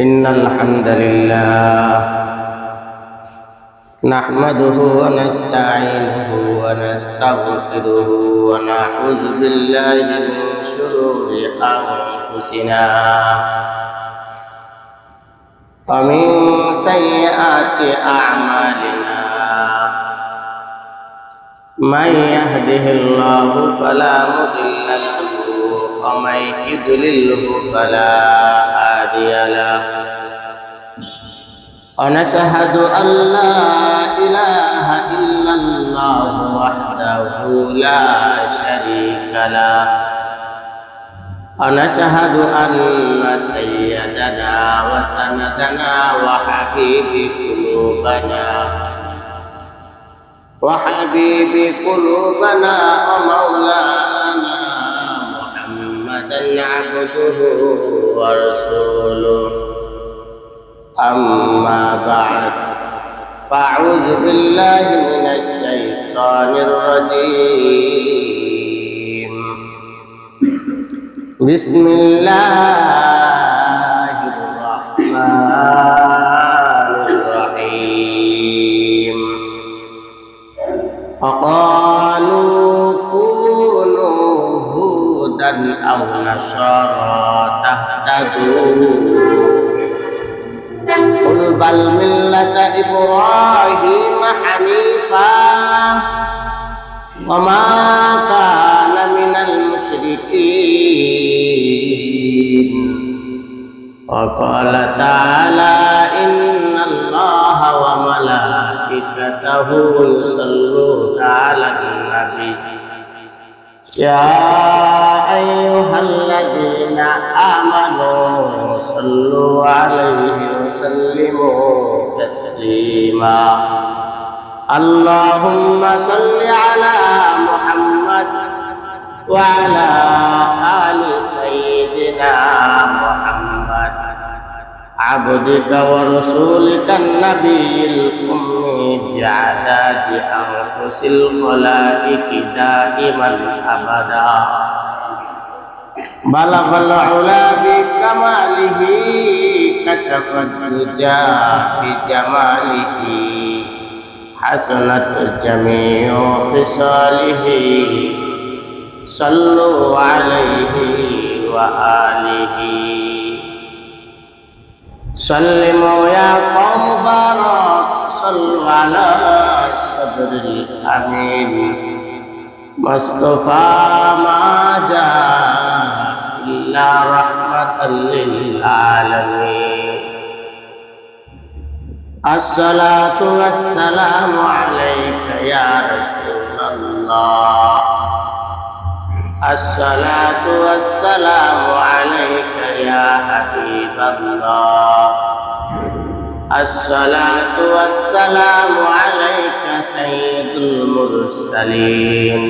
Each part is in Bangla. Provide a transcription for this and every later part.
إن الحمد لله نحمده ونستعينه ونستغفره ونعوذ بالله من شرور أنفسنا ومن سيئات أعمالنا من يهده الله فلا مضل له ومن يضلله فلا هادي له ونشهد أن لا إله إلا الله وحده لا شريك له ونشهد أن سيدنا وسندنا وحبيب قلوبنا ومولانا محمدا عبده ورسوله أما بعد فأعوذ بالله من الشيطان الرجيم بسم الله الرحمن الرحيم وقالوا كونوا هودا أو نصارى تهتدوا قل بل ملة إبراهيم حنيفا وما كان من المشركين وقال تعالى إن الله وملائكته يصلون على النبي يا أيها الذين آمنوا صلوا عليه وسلموا تسليما اللهم صل على محمد وعلى آل سيدنا محمد عبدك ورسولك النبي الأمي بعدد أنفس الخلائق دائما أبدا بلغ العلا بكماله كشف الدجى بجماله حسنت جميع خصاله صلوا عليه وآله سلموا يا قوم بارك صلوا على الصدر الأمين مصطفى ما جاء إلا رحمة للعالمين الصلاة والسلام عليك يا رسول الله الصلاة والسلام عليك يا حبيب الله الصلاة والسلام عليك سيد المرسلين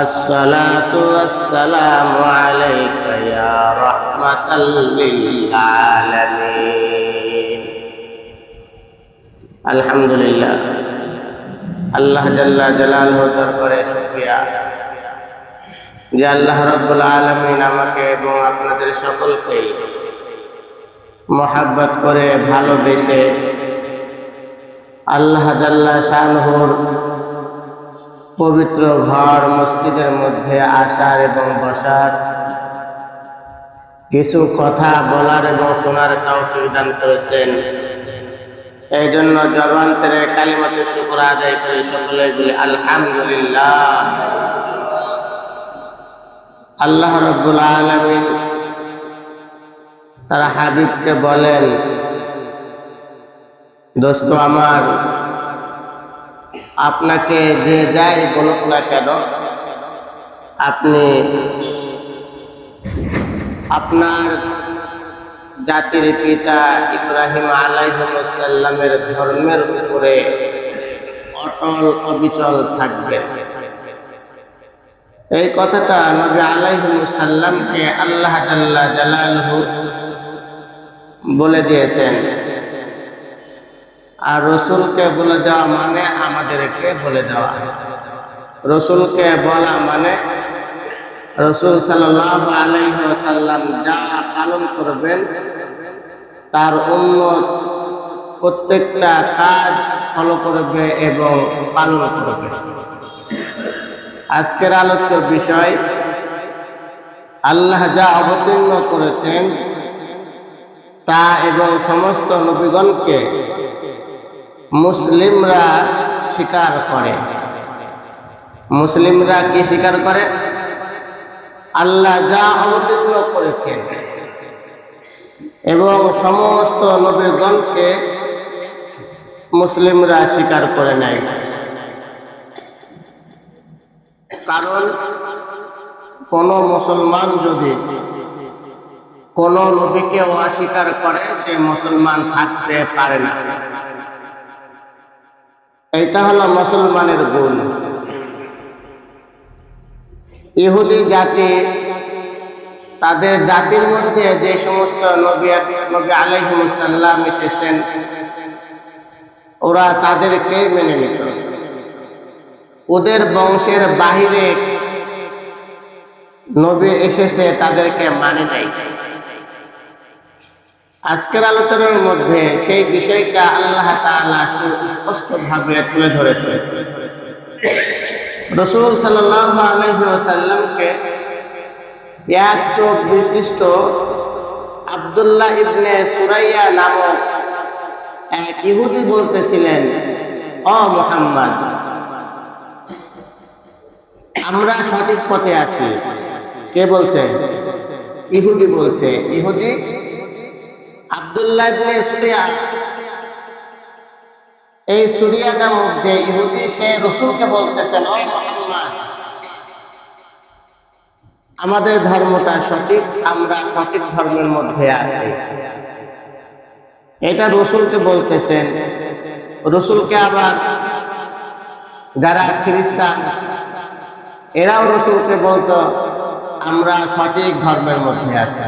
الصلاة والسلام عليك يا رحمة للعالمين الحمد لله الله جل جلاله দরবারে শুকরিয়া যে আল্লাহ রাব্বুল আলামিন আমাকে এবং আপনাদের সকলকে মহব্বত করে ভালোবেসে আল্লাহ জাল্লা শানুর পবিত্র ঘর মসজিদের মধ্যে আসার এবং বসার কিছু কথা বলার এবং শোনার তৌফিক দান করেছেন। এই জন্য জবান ছেড়ে কালিমাতুশ শুকর আদায় করে সকলে বলি আলহামদুলিল্লাহ। আল্লাহ রাব্বুল আলামিন তার হাবিবকে বলেন, দোস্ত আমার, আপনাকে যে যাই বলুক না কেন, আপনি আপনার জাতির পিতা ইব্রাহিম আলাইহিস সালামের ধর্মের উপরে অটল অবিচল থাকবেন। এই কথাটা নবী আলাইহিস সালামকে আল্লাহ জাল্লা জালালুহু বলে দিয়েছেন। আর রসুলকে বলে দেওয়া মানে আমাদেরকে বলে দেওয়া। রসুলকে বলা মানে রাসূল সাল্লাল্লাহু আলাইহি ওয়াসাল্লাম যা পালন করবেন তার উম্মত প্রত্যেকটা কাজ ফলো করবে এবং পালন করবে। আজকের আলোচ্য বিষয়, আল্লাহ যা অবতীর্ণ করেছেন তা এবং সমস্ত নবীগণকে মুসলিমরা স্বীকার করে। মুসলিমরা কি স্বীকার করে? আল্লাহ যা অবতীর্ণ করেছেন এবং সমস্ত নবীগণকে মুসলিমরা স্বীকার করে নেয়। কারণ কোন মুসলমান যদি কোন নবীকে অস্বীকার করে, সে মুসলমান থাকতে পারে না। এটা হলো মুসলমানের গুণ। ইহুদি জাতি, তাদের জাতির মধ্যে যে সমস্ত নবী আলাইহিস সালাম এসেছেন, ওরা তাদেরকে মেনে নিত। ওদের বংশের বাহিরে নবী এসেছে, তাদেরকে মানে নাই। আজকের আলোচনার মধ্যে সেই বিষয়টা আল্লাহ তাআলা স্পষ্টভাবে তুলে ধরেছেন। রাসূল সাল্লাল্লাহু আলাইহি ওয়াসাল্লামকে এক চোখ বিশিষ্ট আব্দুল্লাহ ইবনে সুরাইয়া নামক এক ইহুদি বলতেছিলেন, ও মুহাম্মদ, আমরা সঠিক পথে আছি। কে বলছে? ইহুদি বলছে। ইহুদি আব্দুল্লাহ ইবনে সুরিয়া, এই সুরিয়া নামক যে ইহুদি, সে রাসূলকে বলতেছেন, ও মুহাম্মদ, আমাদের ধর্মটা সঠিক, আমরা সঠিক ধর্মের মধ্যে আছি। এটা রাসূলকে বলতেছেন। রাসূলকে আবার যারা খ্রিস্টান, এরাও রাসূলকে বলতো, আমরা সঠিক ধর্মের মধ্যে আছি,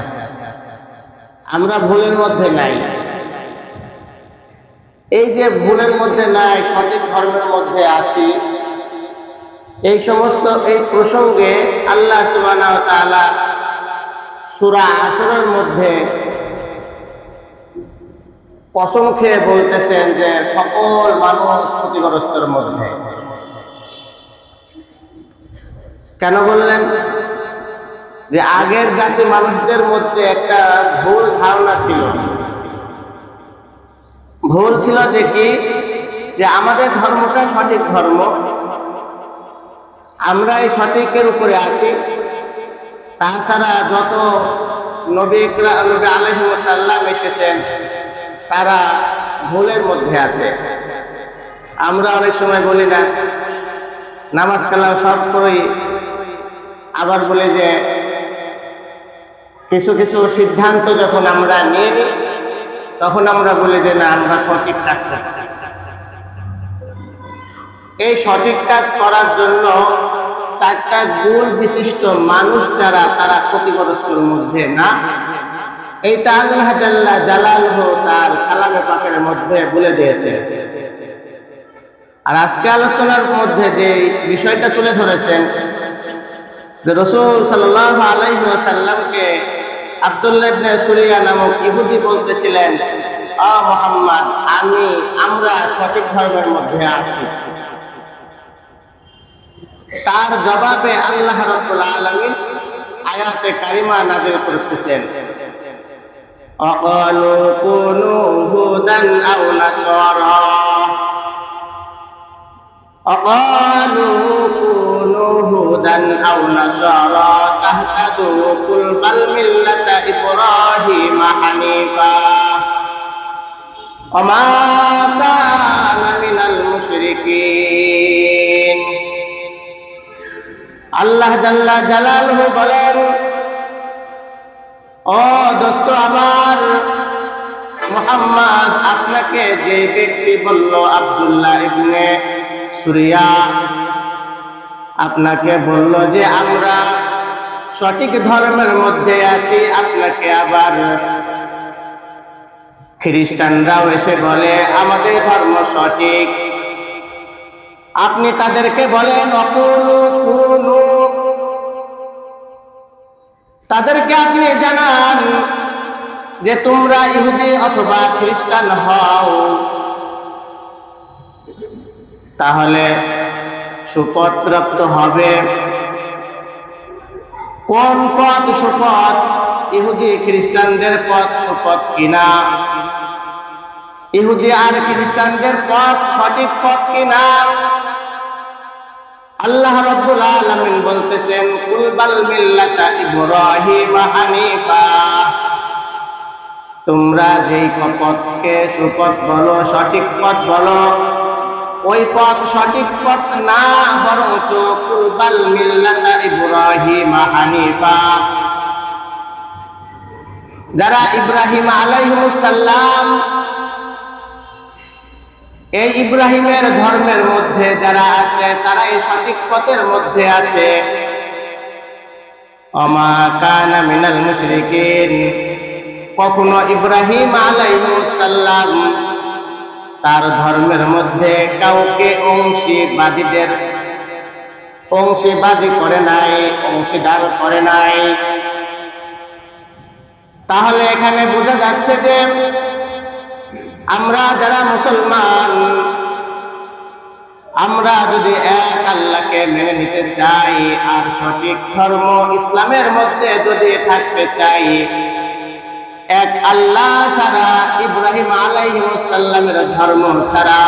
আমরা ভুলের মধ্যে নাই। এই যে ভুলের মধ্যে নাই, সঠিক ধর্মের মধ্যে আছি, এই সমস্ত এই প্রসঙ্গে আল্লাহ সুবহানাহু ওয়া তাআলা সূরা আসরের মধ্যে কসম খেয়ে বলতেছেন যে সকল মানুষ ক্ষতিগ্রস্তের মধ্যে। কেন বললেন? যে আগের জাতি মানুষদের মধ্যে একটা ভুল ধারণা ছিল। ভুল ছিল যে কি, যে আমাদের ধর্মটা সঠিক ধর্ম, আমরা এই সঠিকের উপরে আছি, তাছাড়া যত নবী আলাইহিস সালাম এসেছেন তারা ভুলের মধ্যে আছে। আমরা অনেক সময় বলি না, নামাজ কালাম সব করি, আবার বলি যে কিছু কিছু সিদ্ধান্ত যখন আমরা নিয়ে নিই, তখন আমরা বলি যে না, আমরা সঠিক কাজ করছি। এই সঠিক কাজ করার জন্য চারটা গুণ বিশিষ্ট মানুষ যারা, তারা ক্ষতিগ্রস্তের মধ্যে না। এইটা আল্লাহ জাল্লা জালালুহু তার কালামে পাকের মধ্যে বলে দিয়েছে। আর আজকে আলোচনার মধ্যে যে বিষয়টা তুলে ধরেছেন, যে রাসূল সাল্লাল্লাহু আলাইহি ওয়াসাল্লামকে আব্দুল্লাহ ইবনে সুরিয়া নামক ইহুদি বলতেছিলেন, ও মুহাম্মদ, আমরা সঠিক ধর্মের মধ্যে আছি। তার জবাবে আল্লাহ রাব্বুল আলামিন আয়াতে কারিমা নাযিল করতেছেন, ওয়াকালু কুনু হুদান আও নাসারা, ওয়াকালু কুনু হুদান আও নাসারা তাহতাদু কুল বাল মিল্লাতা ইব্রাহিম হানিফা ওয়া মা কানা মিনাল মুশরিকিন। আল্লাহ জাল্লা জালালুহু বলেন, ও দোস্ত আমার মুহাম্মদ, আপনাকে যে ব্যক্তি বলল, আব্দুল্লাহ ইবনে সুরিয়া, আপনাকে বলল যে আমরা সঠিক ধর্মের মধ্যে আছি, আপনাকে আবার খ্রিস্টানরাও এসে বলে আমাদের ধর্ম সঠিক। আপনি তাদেরকে বলেন অকুলু কুনু, তাদেরকে আপনি জানান যে তোমরা ইহুদি অথবা খ্রিস্টান হও, তাহলে সুপথ প্রাপ্ত হবে। কোন পথ সুপথ? ইহুদি খ্রিস্টানদের পথ সুপথ কিনা? ইহুদি আর খ্রিস্টানদের পথ সঠিক পথ কিনা? আল্লাহ রাব্বুল আলামিন বলতেছেন, কুল বাল মিল্লাতা ইব্রাহিম হানিফা। তোমরা যেই পথকে সুপথ বলো, সঠিক পথ বলো, ওই পথ সঠিক পথ না, বরঞ্চ কুল বাল মিল্লাতা ইব্রাহিম হানিফা। যারা ইব্রাহিম আলাইহিস সালাম, এই ইব্রাহিমের ধর্মের মধ্যে যারা আছে, তারা এই সঠিক পথের মধ্যে আছে। ওমা কানা মিনাল মুশরিকিন। কখনো ইব্রাহিম আলাইহিস সালাম তার ধর্মের মধ্যে কাউকে অংশীবাদী করে নাই, অংশীদার করে নাই। তাহলে এখানে বোঝা যাচ্ছে যে আমরা যারা মুসলমান, আমরা যদি এক আল্লাহকে মেনে নিতে চাই আর সঠিক ধর্ম ইসলামের মধ্যে যদি থাকতে চাই, এক আল্লাহ ছাড়া, ইব্রাহিম আলাইহিস সালামের ধর্ম ছাড়া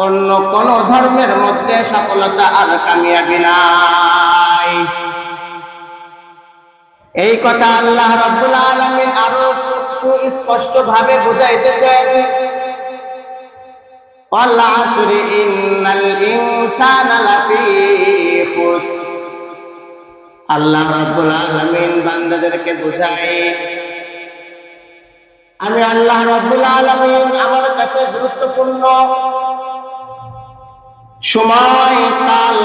অন্য কোন ধর্মের মধ্যে সফলতা আর কামিয়াবি নাই। এই কথা আল্লাহ রাব্বুল আলামিন আরো সুস্পষ্ট ভাবে বুঝাইতেছেন, ওয়াল আসরি ইন্নাল ইনসানা লাফি খুসর। আল্লাহ রাব্বুল আলামিন বান্দাদেরকে বুঝায়, আমি আল্লাহ রাব্বুল আলামিন আমার কাছে গুরুত্বপূর্ণ সময় কাল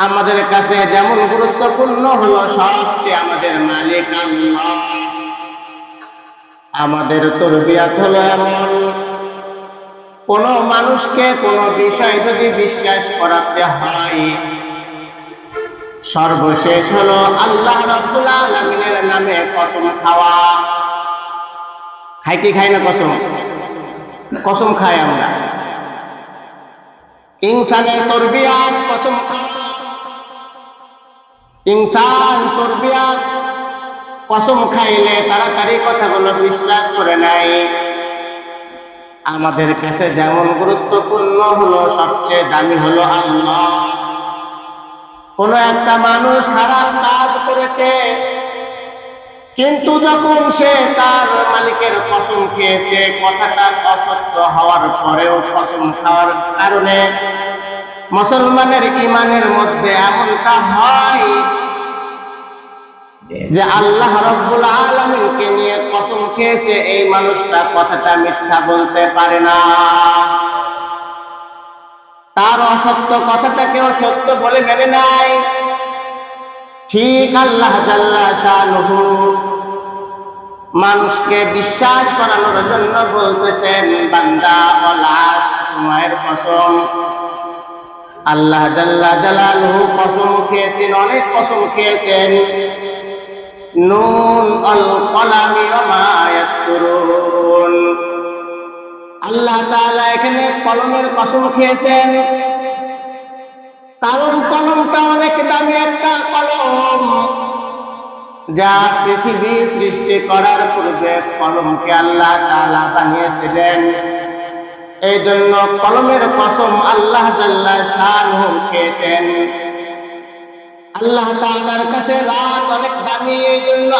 আমাদের কাছে যেমন গুরুত্বপূর্ণ হলো, সবচেয়ে আমাদের মালিক আল্লাহ। আমাদের তরবিয়াত হলো এমন, কোন মানুষকে কোন বিষয় যদি বিশ্বাস করাতে হয়, সর্বশেষ হলো আল্লাহ রাব্বুল আলামিনের নামে কসম খাওয়া। খাই কি খাই না? কসম খাই আমরা। ইনসানের তরবিয়াত কসম খাওয়া। ইনসান তরবিয়াত কসম খাইলে তাড়াতাড়ি কথাগুলো বিশ্বাস করে নাই। আমাদের কাছে যেমন গুরুত্বপূর্ণ হলো, সবচেয়ে দামি হলো আল্লাহ। কোন একটা মানুষ খারাপ কাজ করেছে, কিন্তু যখন সে তার মালিকের কসম খেয়েছে, কথাটা অসত্য হওয়ার পরেও কসম খাওয়ার কারণে মুসলমানের ঈমানের মধ্যে এমনটা হয় যে আল্লাহ রাব্বুল আলামিনকে নিয়ে কসম খেয়েছে, এই মানুষটা কথাটা মিথ্যা বলতে পারে না। তার অসত্য কথাটাকেও সত্য বলে মেনে নেয়। ঠিক আল্লাহ জাল্লা শানুহু মানুষকে বিশ্বাস করানোর জন্য বলতেছেন, বান্দা বলাস সময়ের কসম। আল্লাহ জাল্লা জালালুহু কসম খেয়েছেন, অনেক কসম খেয়েছেন। নুন আল কলামি ওয়া মা ইয়াসতুরুন। আল্লাহ তাআলা এখানে কলমের কসম খেয়েছেন, কারণ কলমটা অনেক দামি একটা কলম, যা পৃথিবী সৃষ্টি করার পূর্বে কলমকে আল্লাহ তাআলা বানিয়েছিলেন। এই জন্য কলমের কসম আল্লাহ জাল্লা শানুহু খেয়েছেন। আল্লাহ তাআলার কাছে রাত অনেক দামি, এই জন্য